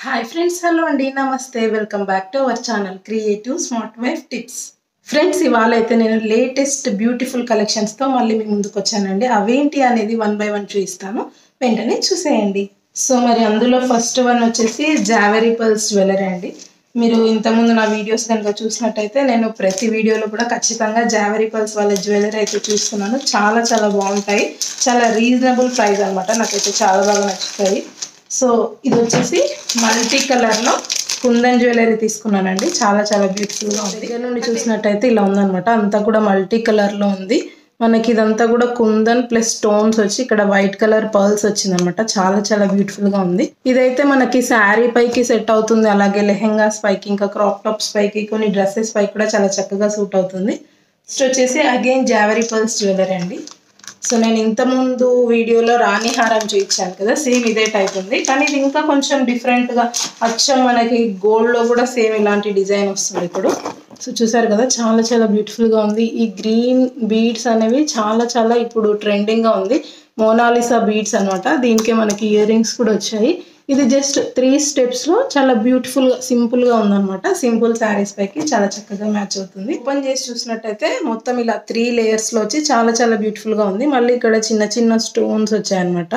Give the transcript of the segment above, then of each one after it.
Hi friends, hello అండి, నమస్తే. Welcome back to our channel creative smart wife tips. Friends, ఇవాళ అయితే నేను లేటెస్ట్ బ్యూటిఫుల్ కలెక్షన్స్తో మళ్ళీ మీ ముందుకు వచ్చానండి. అవేంటి అనేది 1 by 1 చూపిస్తాను, వెంటనే చూసేయండి. సో మరి అందులో ఫస్ట్ వన్ వచ్చేసి జావెరీ పర్ల్స్ జ్యువెలరీ అండి. మీరు ఇంతకుముందు నా వీడియోస్ కనుక చూసినట్టయితే నేను ప్రతి వీడియోలో కూడా ఖచ్చితంగా జావెరీ పర్ల్స్ వాళ్ళ జ్యువెలరీ అయితే చూస్తున్నాను. చాలా చాలా బాగుంటాయి, చాలా రీజనబుల్ ప్రైస్ అనమాట. నాకైతే చాలా బాగా నచ్చుతాయి. సో ఇది వచ్చేసి మల్టీ కలర్లో కుందన్ జ్యువెలరీ తీసుకున్నానండి. చాలా చాలా బ్యూటిఫుల్గా ఉంది. దగ్గర నుండి చూసినట్టయితే ఇలా ఉందనమాట. అంతా కూడా మల్టీ కలర్లో ఉంది. మనకి ఇదంతా కూడా కుందన్ ప్లస్ స్టోన్స్ వచ్చి ఇక్కడ వైట్ కలర్ పర్ల్స్ వచ్చిందనమాట. చాలా చాలా బ్యూటిఫుల్గా ఉంది. ఇదైతే మనకి శారీ పైకి సెట్ అవుతుంది, అలాగే లెహెంగాస్ పైకి, ఇంకా క్రాప్ టాప్స్ పైకి, కొన్ని డ్రెస్సెస్ పైకి కూడా చాలా చక్కగా సూట్ అవుతుంది. నెక్స్ట్ వచ్చేసి అగైన్ జావెరీ పర్ల్స్ జ్యువెలరీ అండి. సో నేను ఇంతకుముందు వీడియోలో రాణి హారం చూపించాను కదా, సేమ్ ఇదే టైప్ ఉంది, కానీ ఇది ఇంకా కొంచెం డిఫరెంట్గా అచ్చం మనకి గోల్డ్లో కూడా సేమ్ ఇలాంటి డిజైన్ వస్తుంది ఇప్పుడు. సో చూసారు కదా, చాలా చాలా బ్యూటిఫుల్గా ఉంది. ఈ గ్రీన్ బీడ్స్ అనేవి చాలా చాలా ఇప్పుడు ట్రెండింగ్గా ఉంది. మోనాలిసా బీడ్స్ అనమాట. దీనికే మనకి ఇయర్ రింగ్స్ కూడా వచ్చాయి. ఇది జస్ట్ 3 స్టెప్స్లో చాలా బ్యూటిఫుల్గా సింపుల్గా ఉందన్నమాట. సింపుల్ శారీస్ పైకి చాలా చక్కగా మ్యాచ్ అవుతుంది. ఓపెన్ చేసి చూసినట్టయితే మొత్తం ఇలా 3 లేయర్స్లో వచ్చి చాలా చాలా బ్యూటిఫుల్గా ఉంది. మళ్ళీ ఇక్కడ చిన్న చిన్న స్టోన్స్ వచ్చాయన్నమాట.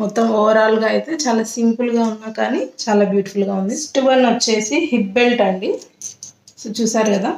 మొత్తం ఓవరాల్గా అయితే చాలా సింపుల్గా ఉన్నా కానీ చాలా బ్యూటిఫుల్గా ఉంది. నెక్స్ట్ వన్ వచ్చేసి హిప్ బెల్ట్ అండి. సో చూసారు కదా,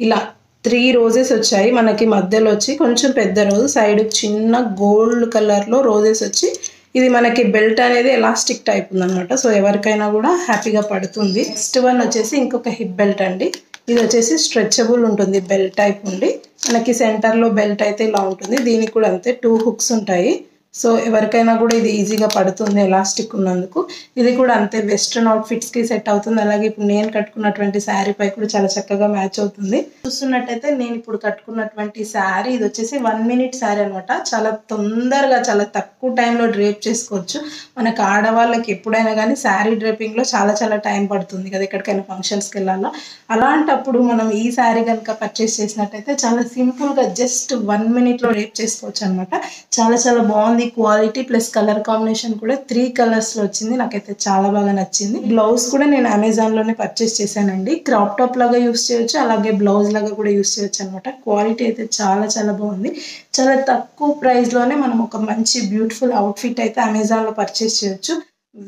ఇలా 3 రోజెస్ వచ్చాయి. మనకి మధ్యలో వచ్చి కొంచెం పెద్ద రోజు, సైడ్ చిన్న గోల్డ్ కలర్లో రోజెస్ వచ్చి, ఇది మనకి బెల్ట్ అనేది ఎలాస్టిక్ టైప్ ఉందన్నమాట. సో ఎవరికైనా కూడా హ్యాపీగా పడుతుంది. నెక్స్ట్ వన్ వచ్చేసి ఇంకొక హిప్ బెల్ట్ అండి. ఇది వచ్చేసి స్ట్రెచబుల్ ఉంటుంది, బెల్ట్ టైప్ ఉండి మనకి సెంటర్లో బెల్ట్ అయితే ఇలా ఉంటుంది. దీనికి కూడా అంతే 2 హుక్స్ ఉంటాయి. సో ఎవరికైనా కూడా ఇది ఈజీగా పడుతుంది, ఎలాస్టిక్ ఉన్నందుకు. ఇది కూడా అంతే వెస్ట్రన్ అవుట్ఫిట్స్కి సెట్ అవుతుంది. అలాగే ఇప్పుడు నేను కట్టుకున్నటువంటి శారీ పై కూడా చాలా చక్కగా మ్యాచ్ అవుతుంది. చూస్తున్నట్టయితే నేను ఇప్పుడు కట్టుకున్నటువంటి శారీ ఇది వచ్చేసి 1 minute శారీ అనమాట. చాలా తొందరగా చాలా తక్కువ టైంలో డ్రేప్ చేసుకోవచ్చు. మనకు ఆడవాళ్ళకి ఎప్పుడైనా కానీ శారీ డ్రేపింగ్లో చాలా చాలా టైం పడుతుంది కదా, ఎక్కడికైనా ఫంక్షన్స్కి వెళ్ళాలా. అలాంటప్పుడు మనం ఈ శారీ కనుక పర్చేస్ చేసినట్టయితే చాలా సింపుల్గా జస్ట్ 1 minuteలో డ్రేప్ చేసుకోవచ్చు అనమాట. చాలా చాలా బాగుంది. క్వాలిటీ ప్లస్ కలర్ కాంబినేషన్ కూడా 3 కలర్స్లో వచ్చింది. నాకైతే చాలా బాగా నచ్చింది. బ్లౌజ్ కూడా నేను అమెజాన్లోనే పర్చేస్ చేశానండి. క్రాప్ టాప్ లాగా యూస్ చేయొచ్చు, అలాగే బ్లౌజ్ లాగా కూడా యూస్ చేయొచ్చు అనమాట. క్వాలిటీ అయితే చాలా చాలా బాగుంది. చాలా తక్కువ ప్రైస్లోనే మనం ఒక మంచి బ్యూటిఫుల్ అవుట్ఫిట్ అయితే అమెజాన్లో పర్చేస్ చేయొచ్చు.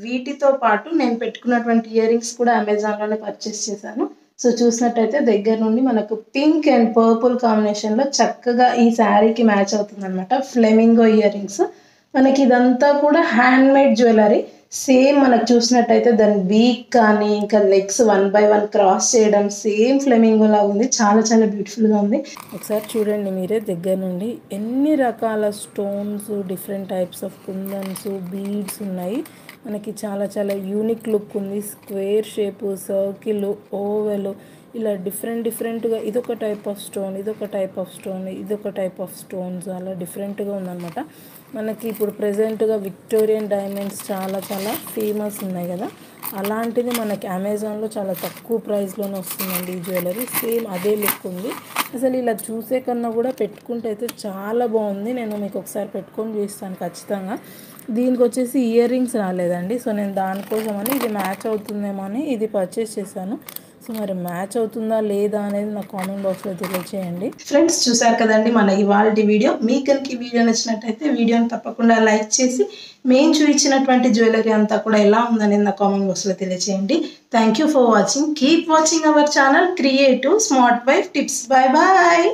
వీటితో పాటు నేను పెట్టుకున్నటువంటి ఇయర్ రింగ్స్ కూడా అమెజాన్లోనే పర్చేస్ చేశాను. సో చూసినట్టయితే దగ్గర నుండి మనకు పింక్ అండ్ పర్పుల్ కాంబినేషన్లో చక్కగా ఈ శారీకి మ్యాచ్ అవుతుంది అనమాట. Flamingo ear rings. మనకి ఇదంతా కూడా హ్యాండ్ మేడ్ జ్యువెలరీ. సేమ్ మనకు చూసినట్టయితే దాని బీక్ కానీ ఇంకా లెగ్స్ 1 by 1 క్రాస్ చేయడం సేమ్ ఫ్లెమింగో లాగా ఉంది. చాలా చాలా బ్యూటిఫుల్గా ఉంది. ఒకసారి చూడండి మీరే దగ్గర నుండి, ఎన్ని రకాల stones, different types of kundans, beads ఉన్నాయి. మనకి చాలా చాలా యూనిక్ లుక్ ఉంది. స్క్వేర్ షేపు, సర్కిల్, ఓవెల్, ఇలా డిఫరెంట్గా ఇదొక టైప్ ఆఫ్ స్టోన్, ఇదొక టైప్ ఆఫ్ స్టోన్, ఇదొక టైప్ ఆఫ్ స్టోన్స్, అలా డిఫరెంట్గా ఉందన్నమాట. మనకి ఇప్పుడు ప్రెజెంట్గా విక్టోరియన్ డైమండ్స్ చాలా చాలా ఫేమస్ ఉన్నాయి కదా, అలాంటిది మనకి అమెజాన్లో చాలా తక్కువ ప్రైస్లోనే వస్తుందండి ఈ జ్యువెలరీ. సేమ్ అదే లుక్ ఉంది. అసలు ఇలా చూసే కన్నా కూడా పెట్టుకుంటే అయితే చాలా బాగుంది. నేను మీకు ఒకసారి పెట్టుకొని చూస్తాను ఖచ్చితంగా. దీనికి వచ్చేసి ఇయర్ రింగ్స్ రాలేదండి. సో నేను దానికోసమని ఇది మ్యాచ్ అవుతుందేమో అని ఇది పర్చేస్ చేశాను. సో మరి మ్యాచ్ అవుతుందా లేదా అనేది నాకు కామెంట్ బాక్స్లో తెలియచేయండి. ఫ్రెండ్స్, చూసారు కదండి మన ఇవాళ వీడియో. మీకు కనుక ఈ వీడియో నచ్చినట్టయితే వీడియోని తప్పకుండా లైక్ చేసి మేము చూపించినటువంటి జ్యువెలరీ అంతా కూడా ఎలా ఉందనేది నా కామెంట్ బాక్స్లో తెలియచేయండి. Thank you for watching. Keep watching our channel creative smart wife tips. Bye bye.